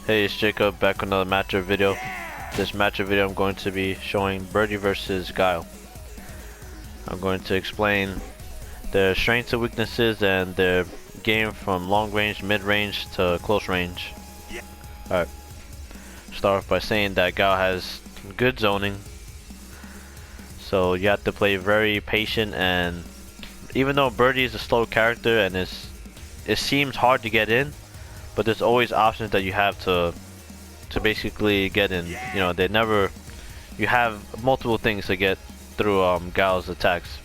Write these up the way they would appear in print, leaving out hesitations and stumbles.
Hey, it's Jacob back with another matchup video. This matchup video I'm going to be showing Birdie versus Guile. I'm going to explain their strengths and weaknesses and their game from long range, mid range to close range. Alright, start off by saying that Guile has good zoning. So you have to play very patient, and even though Birdie is a slow character and it seems hard to get in, but there's always options that you have to basically get in. You know, you have multiple things to get through Guile's attacks.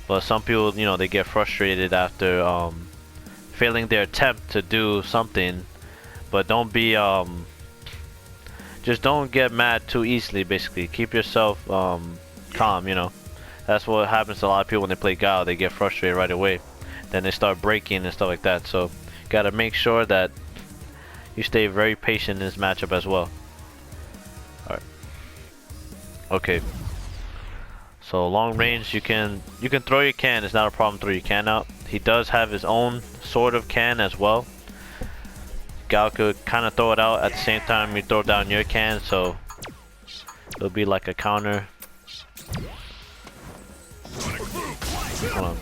But some people, you know, they get frustrated after failing their attempt to do something. But don't be just don't get mad too easily. Basically, keep yourself calm. You know, that's what happens to a lot of people when they play Guile. They get frustrated right away, then they start breaking and stuff like that. So gotta make sure that you stay very patient in this matchup as well. Alright. Okay. So long range, you can throw your can. It's not a problem. Throw your can out. He does have his own sort of can as well. Guile could kind of throw it out at the same time you throw down your can, so it'll be like a counter. Hold on.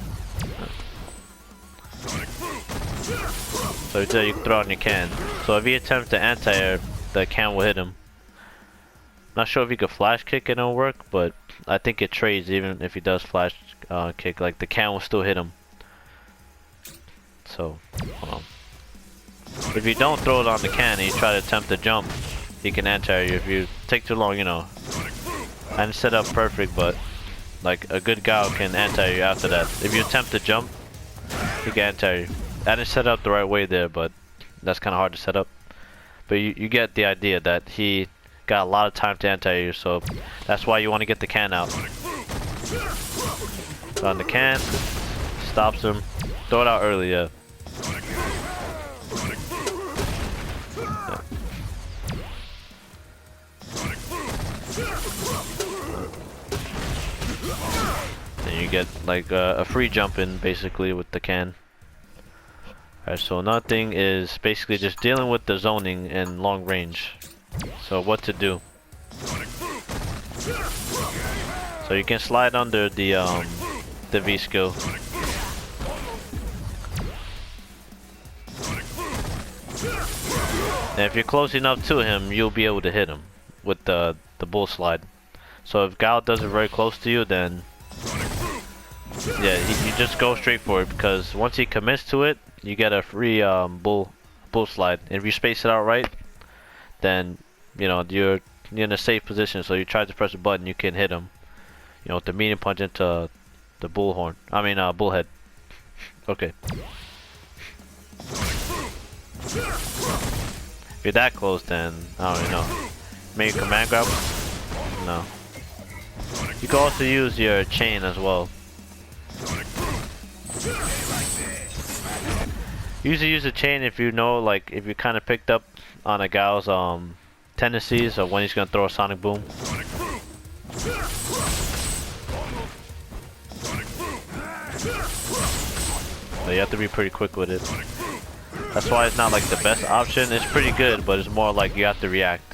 So you can throw on your can. So if he attempts to anti-air, the can will hit him. Not sure if he could flash kick and it'll work, but I think it trades even if he does flash kick. Like, the can will still hit him. So, hold on. If you don't throw it on the can and you try to attempt to jump, he can anti-air you. If you take too long, you know. I didn't set up perfect, but like a good Guile can anti-air you after that. If you attempt to jump, he can anti-air you. I didn't set up the right way there, but that's kind of hard to set up. But you get the idea that he got a lot of time to anti you, so that's why you want to get the can out. So on the can, stops him. Throw it out early, yeah. And you get like a free jump in basically with the can. Alright, so another thing is basically just dealing with the zoning and long range. So what to do. So you can slide under the V skill. And if you're close enough to him, you'll be able to hit him with the bull slide. So if Guile does it very close to you, then yeah, you just go straight for it, because once he commits to it, you get a free bull slide. And if you space it out right, then you know you're in a safe position. So you try to press a button, you can hit him. You know, with the medium punch into the bullhorn. I mean, bullhead. Okay. If you're that close, then I don't even know. Maybe command grab? No. You can also use your chain as well. Usually use a chain if you know, like, if you kind of picked up on a Guile's tendencies of when he's gonna throw a sonic boom. So you have to be pretty quick with it. That's why it's not like the best option. It's pretty good, but it's more like you have to react.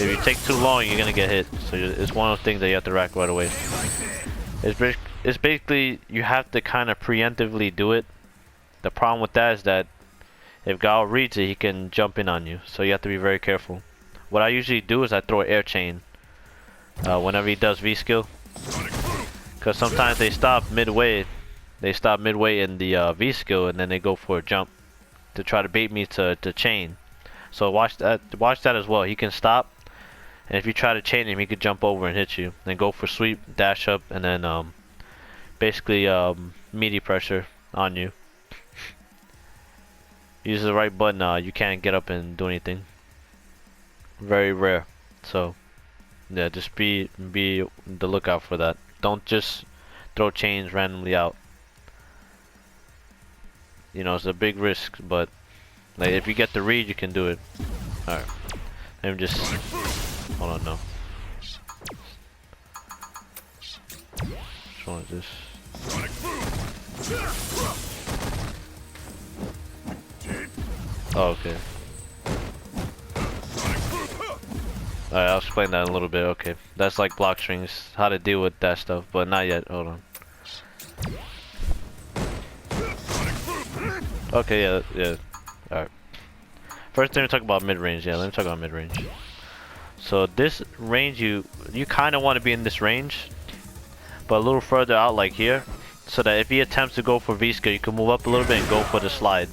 If you take too long, you're gonna get hit. So it's one of those things that you have to react right away. It's basically, you have to kind of preemptively do it. The problem with that is that if Guile reads it, he can jump in on you. So you have to be very careful. What I usually do is I throw an air chain whenever he does V skill. Because sometimes they stop midway. They stop midway in the V skill, and then they go for a jump to try to bait me to chain. So watch that as well. He can stop, and if you try to chain him, he could jump over and hit you. Then go for sweep, dash up, and then basically meaty pressure on you. Use the right button, you can't get up and do anything. Very rare. So yeah, just be the lookout for that. Don't just throw chains randomly out. You know, it's a big risk, but like, if you get the read, you can do it. Alright. Let me just hold on, no. Which one is this? Oh, okay. Alright, I'll explain that in a little bit. Okay, that's like block strings, how to deal with that stuff, but not yet. Hold on. Okay, yeah. Alright. First, let me talk about mid-range. Yeah, let me talk about mid-range. So this range, you kind of want to be in this range, but a little further out, like here, so that if he attempts to go for V-skill, you can move up a little bit and go for the slide.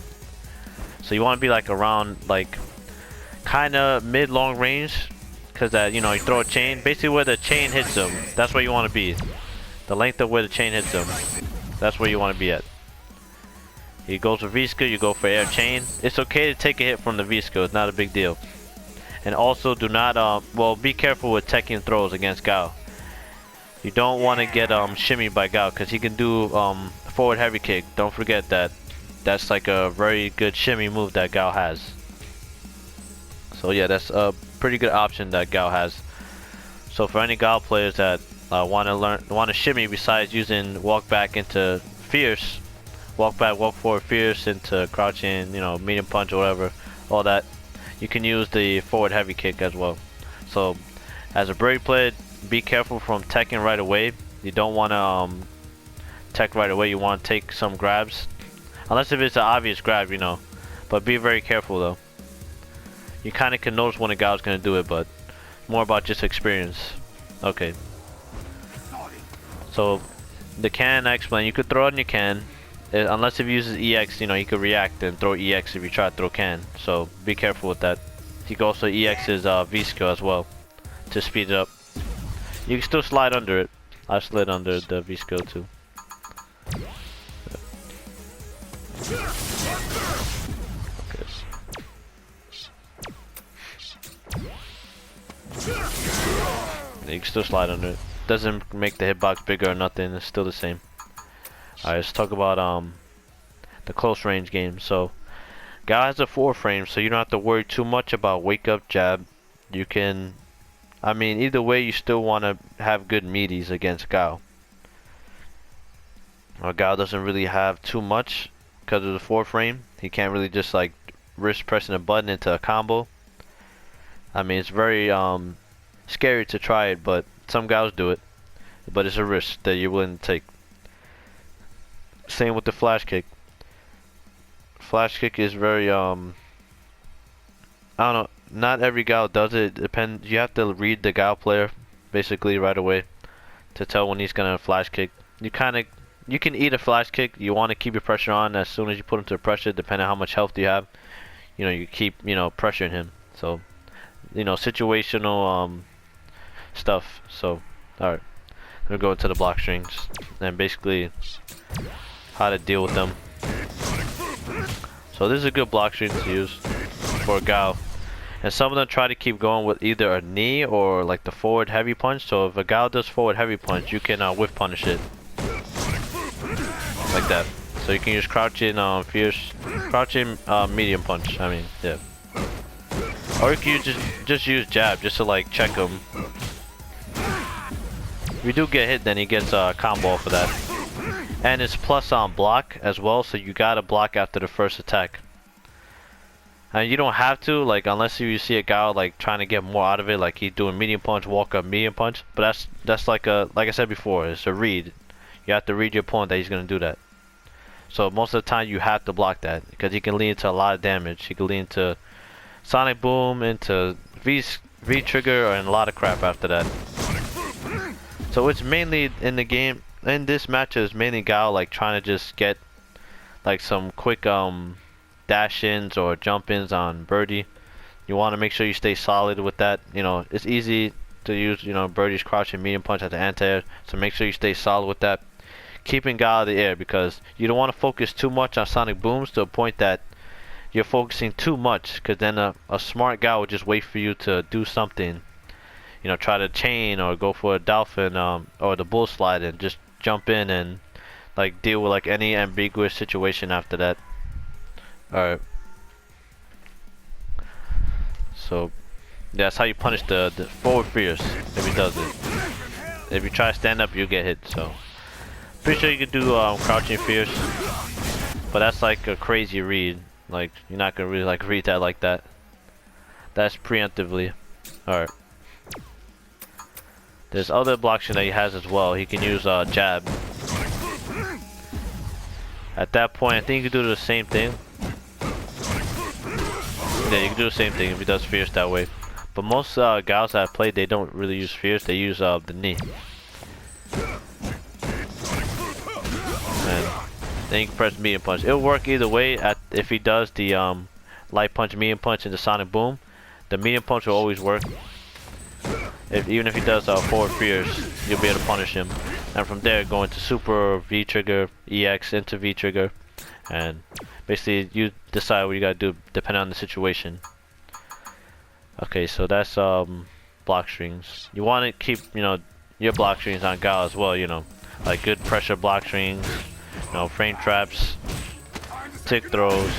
So you want to be like around, like, kind of mid-long range. Because that, you know, you throw a chain, basically where the chain hits him, that's where you want to be. The length of where the chain hits him, that's where you want to be at. He goes for V-skill, you go for air chain. It's okay to take a hit from the V-skill, it's not a big deal. And also do not, well, be careful with teching throws against Guile. You don't want to get shimmied by Guile, because he can do forward heavy kick. Don't forget that. That's like a very good shimmy move that Guile has. So yeah, that's a pretty good option that Guile has. So for any Guile players that want to shimmy besides using walk back into fierce, walk back, walk forward fierce into crouching, you know, medium punch or whatever, all that, you can use the forward heavy kick as well. So as a birdie player, be careful from teching right away. You don't want to tech right away. You want to take some grabs, unless if it's an obvious grab, you know, but be very careful though. You kind of can notice when a guy's going to do it, but more about just experience. Okay. So, the can, I explained, you could throw it in your can. Unless if he uses EX, you know, you could react and throw EX if you try to throw can. So, be careful with that. You can also EX his V-skill as well, to speed it up. You can still slide under it. I slid under the V-skill too. You can still slide under it. Doesn't make the hitbox bigger or nothing. It's still the same. Alright, let's talk about the close range game. So, Guile has a 4 frame, so you don't have to worry too much about wake up jab. You can, I mean, either way, you still want to have good meaties against Guile. Well, Guile doesn't really have too much because of the 4 frame. He can't really just like wrist pressing a button into a combo. I mean, it's very scary to try it, but some guys do it. But it's a risk that you're willing to take. Same with the flash kick. Flash kick is very I don't know. Not every Guile does it. You have to read the Guile player basically right away to tell when he's gonna flash kick. You can eat a flash kick. You want to keep your pressure on as soon as you put him to pressure, depending on how much health you have. You know, you keep, you know, pressuring him. So, you know, situational stuff. So, alright, we'll go into the block strings and basically how to deal with them. So this is a good block string to use for Guile, and some of them try to keep going with either a knee or like the forward heavy punch. So if a Guile does forward heavy punch, you can whiff punish it like that. So you can use crouching fierce, crouching medium punch. I mean, yeah. Or you can just use jab just to like check him. If you do get hit, then he gets a combo for that. And it's plus on block as well, so you gotta block after the first attack. And you don't have to, like, unless you see a guy like trying to get more out of it, like he's doing medium punch, walk up, medium punch. But that's like I said before, it's a read. You have to read your opponent that he's gonna do that. So most of the time you have to block that because he can lead into a lot of damage. He can lead into Sonic Boom, into V trigger, and a lot of crap after that. So it's mainly in the game. In this match, is mainly Guile like trying to just get like some quick dash ins or jump ins on Birdie. You want to make sure you stay solid with that. You know, it's easy to use, you know, Birdie's crouching medium punch at the anti-air, so make sure you stay solid with that. Keeping Guile out of the air, because you don't want to focus too much on Sonic Booms to a point that you're focusing too much, because then a smart Guile will just wait for you to do something. You know, try to chain or go for a dolphin or the bull slide and just jump in and like deal with like any ambiguous situation after that. Alright. So that's how you punish the forward fierce if he does it. If you try to stand up, you get hit. So pretty sure you could do crouching fierce, but that's like a crazy read. Like, you're not gonna really like read that like that. That's preemptively. Alright. There's other block string that he has as well. He can use jab. At that point, I think you can do the same thing. Yeah, you can do the same thing if he does fierce that way. But most guys that I've played, they don't really use fierce. They use the knee. And then you can press medium punch. It'll work either way. If he does the light punch, medium punch, and the sonic boom, the medium punch will always work. Even if he does forward fierce, you'll be able to punish him. And from there, go into super V trigger, EX into V trigger, and basically you decide what you gotta do depending on the situation. Okay, so that's block strings. You want to keep your block strings on Guile as well. Like good pressure block strings, frame traps, tick throws.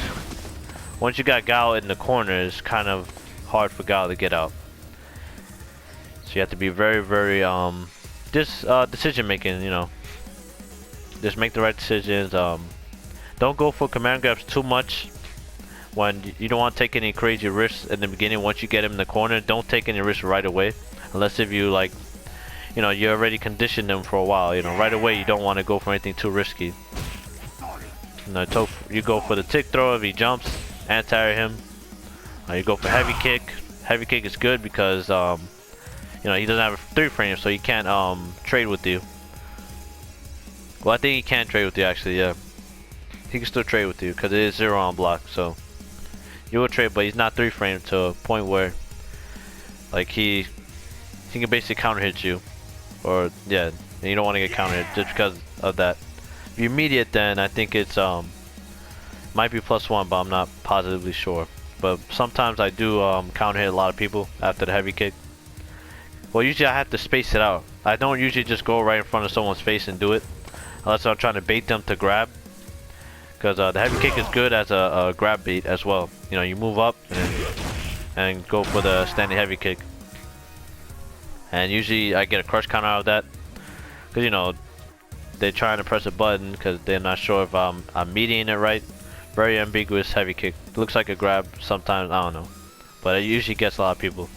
Once you got Guile in the corner, it's kind of hard for Guile to get out. So you have to be very, very decision making. Just make the right decisions. Don't go for command grabs too much. When you don't want to take any crazy risks in the beginning. Once you get him in the corner, don't take any risks right away, unless if you like, you already conditioned him for a while. Right away you don't want to go for anything too risky. You go for the tick throw if he jumps, anti him. You go for heavy kick. Heavy kick is good because he doesn't have a 3 frame, so he can't trade with you. Well, I think he can trade with you actually. Yeah, he can still trade with you because it is 0 on block. So you will trade, but he's not 3 frame to a point where like he can basically counter hit you, or yeah, and you don't want to get counter hit just because of that. If you immediate, then I think it's might be +1, but I'm not positively sure. But sometimes I do counter hit a lot of people after the heavy kick. Well, usually I have to space it out. I don't usually just go right in front of someone's face and do it, unless I'm trying to bait them to grab. Because the heavy kick is good as a grab bait as well. You move up and go for the standing heavy kick. And usually I get a crush counter out of that. Because they're trying to press a button because they're not sure if I'm meeting it right. Very ambiguous heavy kick. It looks like a grab sometimes, I don't know. But it usually gets a lot of people.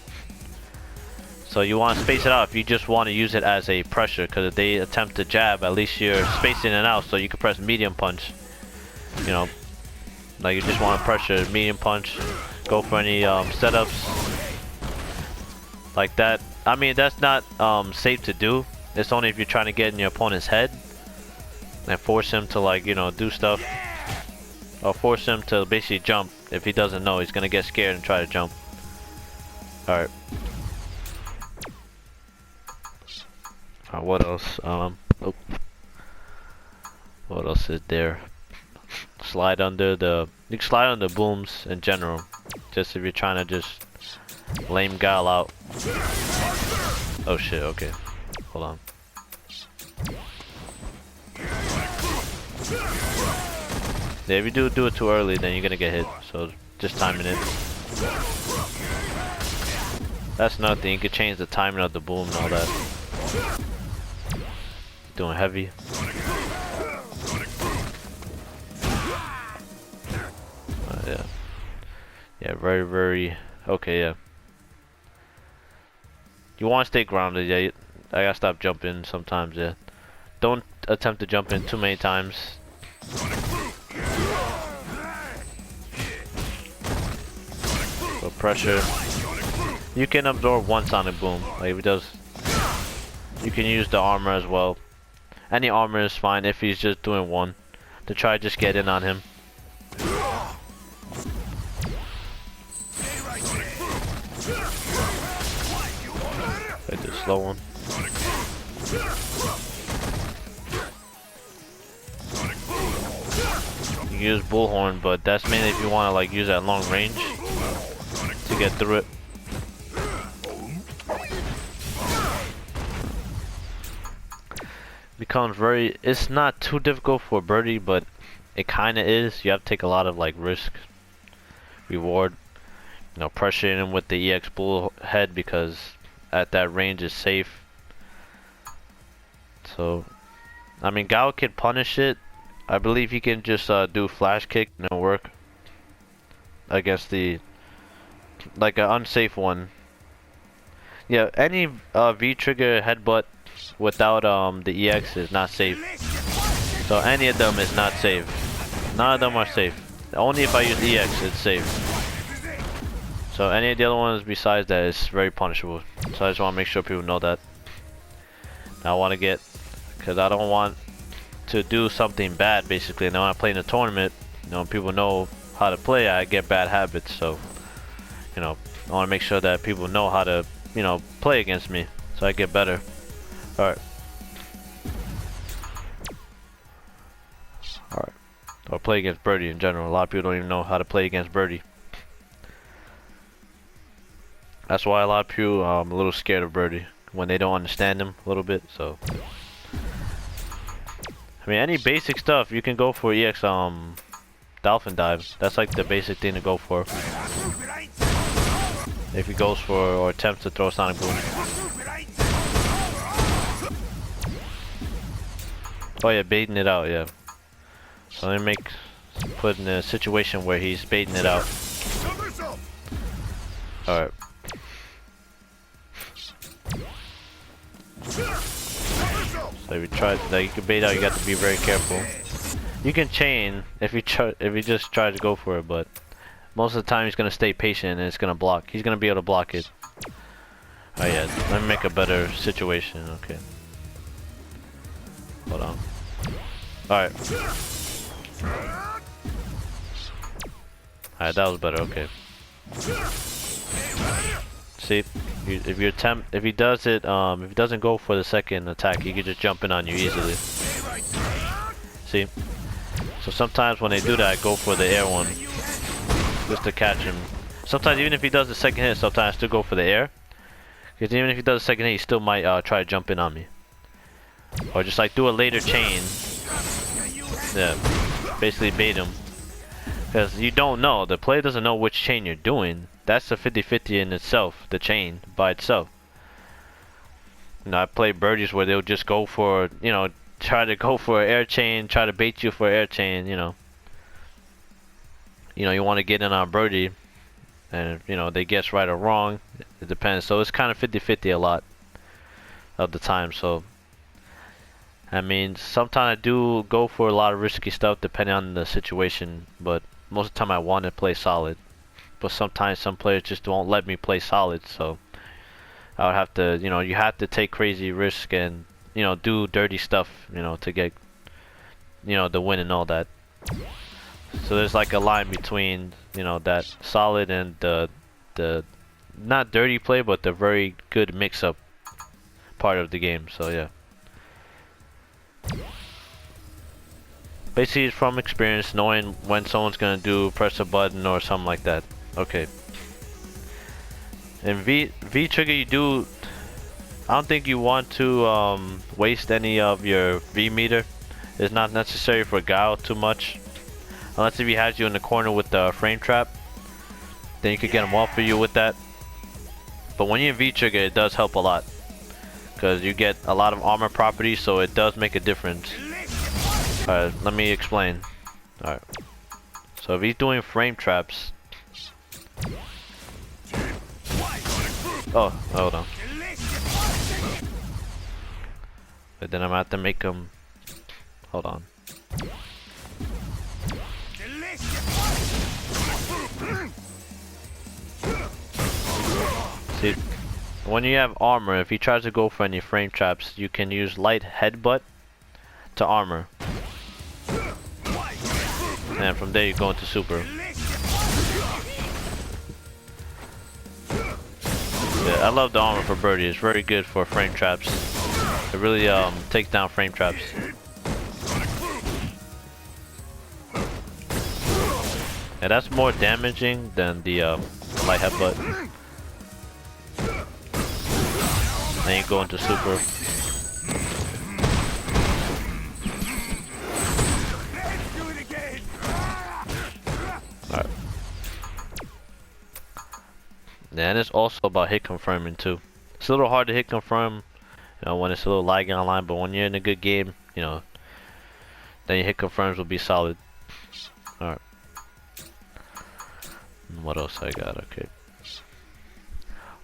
So you want to space it out if you just want to use it as a pressure. Because if they attempt to jab, at least you're spacing it out so you can press medium punch. Like you just want to pressure medium punch, go for any setups like that. I mean, that's not safe to do. It's only if you're trying to get in your opponent's head and force him to like do stuff, or force him to basically jump. If he doesn't know, he's gonna get scared and try to jump. Alright. What else? Oh. What else is there? Slide under the. You can slide on the booms in general. Just if you're trying to just lame Guile out. Oh shit, okay. Hold on. Yeah, if you do it too early, then you're gonna get hit. So just timing it. That's another thing. You can change the timing of the boom and all that. Doing heavy. Yeah. Yeah, very, very... Okay, yeah. You want to stay grounded, yeah. I gotta stop jumping sometimes, yeah. Don't attempt to jump in too many times. So pressure. You can absorb one sonic boom. Like if it does... You can use the armor as well. Any armor is fine if he's just doing one. To try to just get in on him. Like the slow one. You can use bullhorn, but that's mainly if you want to like use that long range to get through it. Becomes very. It's not too difficult for Birdie, but it kind of is. You have to take a lot of like risk, reward. Pressuring him with the EX bullhead because at that range is safe. So, I mean, Guile can punish it. I believe he can just do flash kick and it'll work. against the like an unsafe one. Yeah, any V trigger headbutt without the EX is not safe. So any of them is not safe. None of them are safe. Only if I use EX it's safe. So any of the other ones besides that is very punishable. So I just want to make sure people know that. I want to get, because I don't want to do something bad basically. And then when I play in a tournament, you know, people know how to play, I get bad habits. So, you know, I want to make sure that people know how to, you know, play against me, so I get better. Alright. Alright. Or play against Birdie in general. A lot of people don't even know how to play against Birdie. That's why a lot of people are a little scared of Birdie when they don't understand him a little bit. So, I mean, any basic stuff you can go for EX dolphin dive. That's like the basic thing to go for. If he goes for or attempts to throw sonic boom. Oh yeah, baiting it out, yeah. So let me put in a situation where he's baiting it out. Alright. So if you try, like, you can bait out, you got to be very careful. You can chain if you just try to go for it, but most of the time he's gonna stay patient and it's gonna block. He's gonna be able to block it. Oh yeah, let me make a better situation. Okay. Hold on. Alright. Alright, that was better, okay. See, if he does it, if he doesn't go for the second attack, he can just jump in on you easily. See? So sometimes when they do that, I go for the air one, just to catch him. Sometimes even if he does the second hit, sometimes I still go for the air. Because even if he does the second hit, he still might try to jump in on me. Or just like do a later chain. Yeah, basically bait him. Because you don't know, the player doesn't know which chain you're doing. That's a 50-50 in itself, the chain by itself. You know, I play birdies where they'll just go for, you know, try to go for an air chain, try to bait you for an air chain, you know. You know, you want to get in on birdie, and, you know, they guess right or wrong. It depends. So it's kind of 50-50 a lot of the time. So, I mean, sometimes I do go for a lot of risky stuff depending on the situation, but most of the time I want to play solid. But sometimes some players just won't let me play solid, so I would have to, you know, you have to take crazy risk and, you know, do dirty stuff, you know, to get, you know, the win and all that. So there's like a line between, you know, that solid and the not dirty play, but the very good mix-up part of the game. So yeah. Basically, it's from experience, knowing when someone's gonna press a button or something like that. Okay. In V trigger, I don't think you want to waste any of your V meter. It's not necessary for Guile too much, unless if he has you in the corner with the frame trap, then you could get him off for you with that. But when you're in V trigger, it does help a lot because you get a lot of armor properties, so it does make a difference. Alright, let me explain. Alright. So if he's doing frame traps. Oh, hold on. But then I'm gonna have to make him. Hold on. See, when you have armor, if he tries to go for any frame traps, you can use light headbutt to armor. And from there you go into super. Yeah, I love the armor for birdie. It's very good for frame traps. It really takes down frame traps. And that's more damaging than the light headbutt. Then you go into super. Alright. Yeah, and it's also about hit confirming too. It's a little hard to hit confirm, you know, when it's a little lagging online, but when you're in a good game, you know, then your hit confirms will be solid. Alright. What else I got? Okay.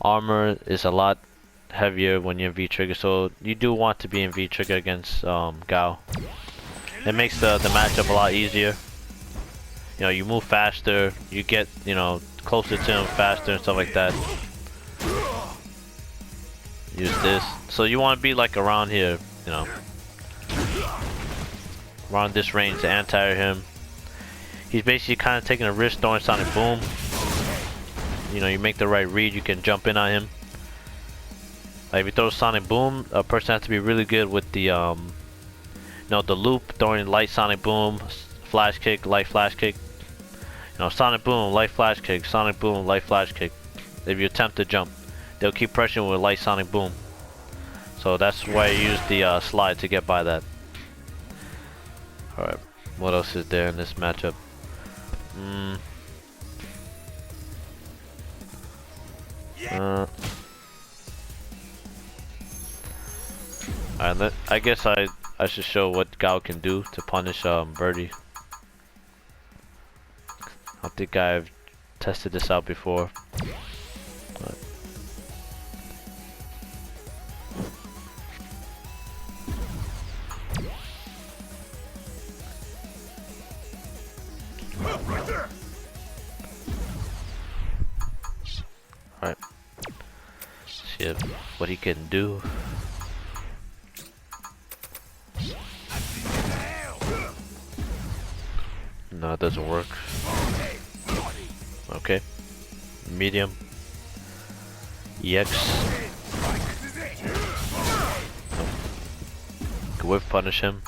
Armor is a lot heavier when you're in V-Trigger, so you do want to be in V-Trigger against Guile. It makes the matchup a lot easier. You know, you move faster, you get, you know, closer to him faster and stuff like that. Use this. So you want to be like around here, you know, around this range to anti him. He's basically kind of taking a risk throwing Sonic Boom. You know, you make the right read, you can jump in on him. Like if you throw Sonic Boom, a person has to be really good with the you know, the loop, throwing light Sonic Boom, flash kick, light flash kick. You know, Sonic Boom, light flash kick, Sonic Boom, light flash kick. If you attempt to jump, they'll keep pressuring with light Sonic Boom. So that's why I use the slide to get by that. Alright, what else is there in this matchup? Alright, I guess I should show what Guile can do to punish Birdie. I think I've tested this out before. Alright. See what he can do. No, it doesn't work. Okay. Medium. EX. Nope. Can whip punish him.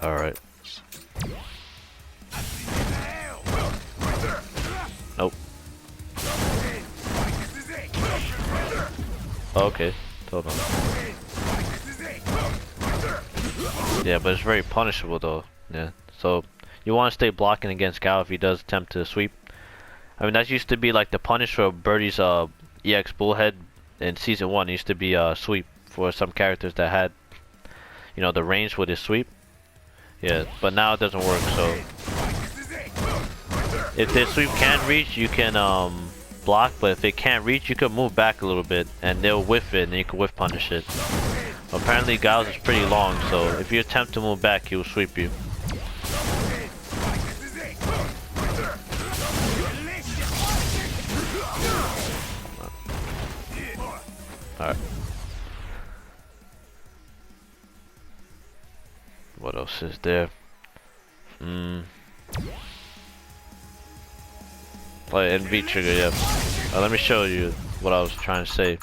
Alright. Nope. Okay. Hold on. Yeah, but it's very punishable though. Yeah. So you want to stay blocking against Guile if he does attempt to sweep. I mean, that used to be like the punish for Birdie's EX Bullhead in Season 1. It used to be sweep for some characters that had, you know, the range with his sweep. Yeah, but now it doesn't work, so if the sweep can reach, you can block, but if it can't reach, you can move back a little bit and they'll whiff it and you can whiff punish it. Apparently Guile's is pretty long, so if you attempt to move back, he will sweep you. Alright. What else is there? Like in V-Trigger, yeah. Let me show you what I was trying to say.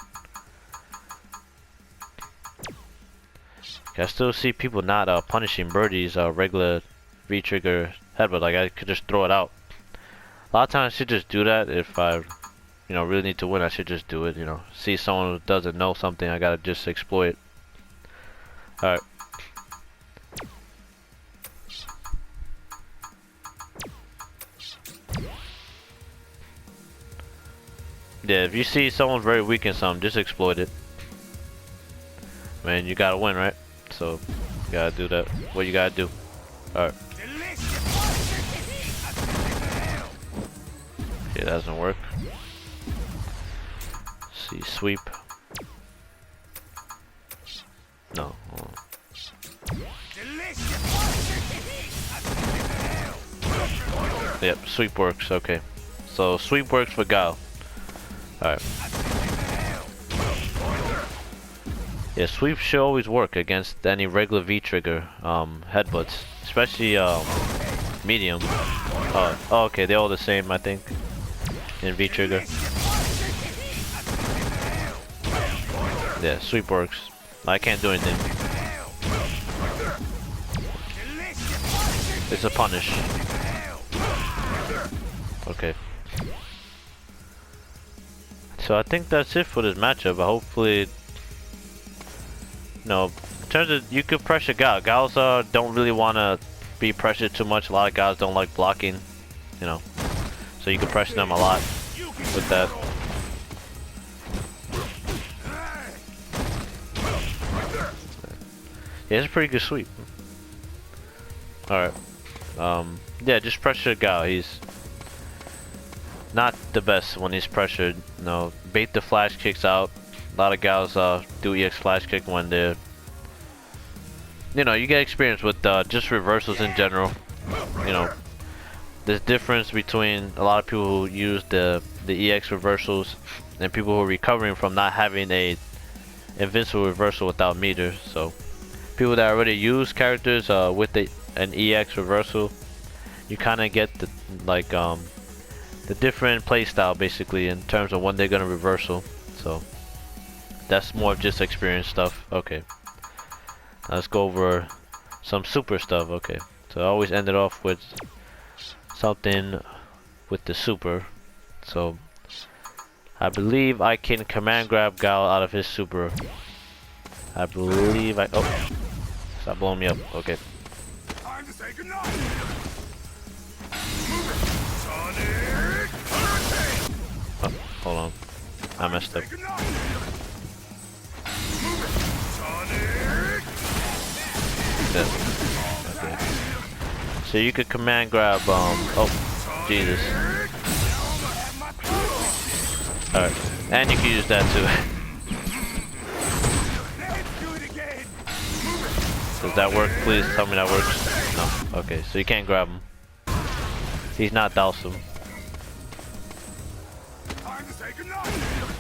I still see people not punishing Birdie's regular V-Trigger headbutt. Like I could just throw it out. A lot of times I should just do that if I, you know, really need to win. I should just do it. You know, see someone who doesn't know something, I gotta just exploit. All right. Yeah, if you see someone very weak in something, just exploit it. Man, you gotta win, right? So, you gotta do that. What you gotta do. Alright. Okay, that doesn't work. See, sweep. No. Yep, sweep works, okay. So, sweep works for Guile. Alright. Yeah, sweep should always work against any regular V-Trigger headbutts, especially medium. Oh, okay, they're all the same, I think, in V-Trigger. Yeah, sweep works. I can't do anything. It's a punish. Okay. So I think that's it for this matchup. Hopefully, no, in terms of, you could pressure Guile. Guiles don't really want to be pressured too much. A lot of guys don't like blocking, you know. So you can pressure them a lot with that. Yeah, it's a pretty good sweep. Alright. Yeah, just pressure Guile. not the best when he's pressured. You know, bait the flash kicks out. A lot of guys do EX flash kick when they're, you know, you get experience with just reversals in general. You know, there's difference between a lot of people who use the EX reversals and people who are recovering from not having a invincible reversal without meters. So people that already use characters with an EX reversal, you kind of get the the different playstyle basically in terms of when they're gonna reversal. So that's more of just experience stuff. Okay, now let's go over some super stuff. Okay, so I always end it off with something with the super. So I believe I can command grab Guile out of his super. I believe I. Oh, stop blowing me up. Okay. Time to say goodnight. Oh, hold on. I messed up. Yeah. Okay. So you could command grab. Oh, Jesus. All right, and you can use that too. Does that work? Please tell me that works. No. Okay, so you can't grab him. He's not Dalsum.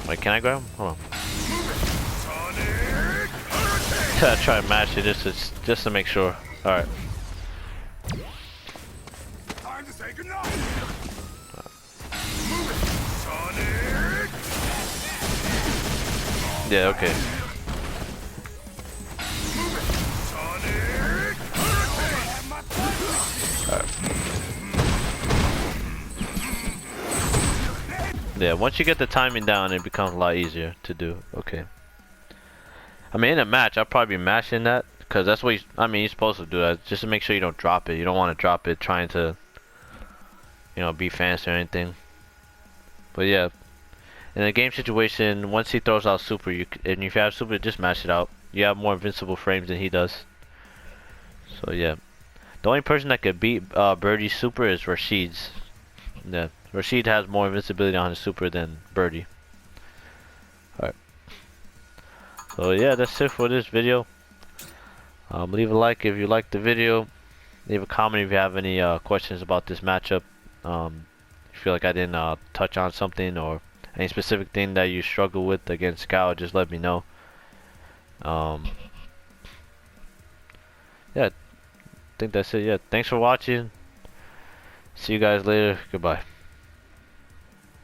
Wait, can I grab him? Hold on. I try and match it just to make sure. All right. Yeah. Okay. Yeah, once you get the timing down, it becomes a lot easier to do. Okay. I mean, in a match, I'll probably be mashing that, because that's what you're supposed to do that, just to make sure you don't drop it. You don't want to drop it trying to, you know, be fancy or anything. But yeah, in a game situation, once he throws out super, and if you have super, just mash it out. You have more invincible frames than he does. So yeah. The only person that could beat Birdie's super is Rashid's. Yeah, Rashid has more invincibility on his super than Birdie. Alright. So yeah, that's it for this video. Leave a like if you liked the video. Leave a comment if you have any questions about this matchup. If you feel like I didn't touch on something or any specific thing that you struggle with against Guile, just let me know. Yeah, I think that's it. Yeah, thanks for watching. See you guys later. Goodbye.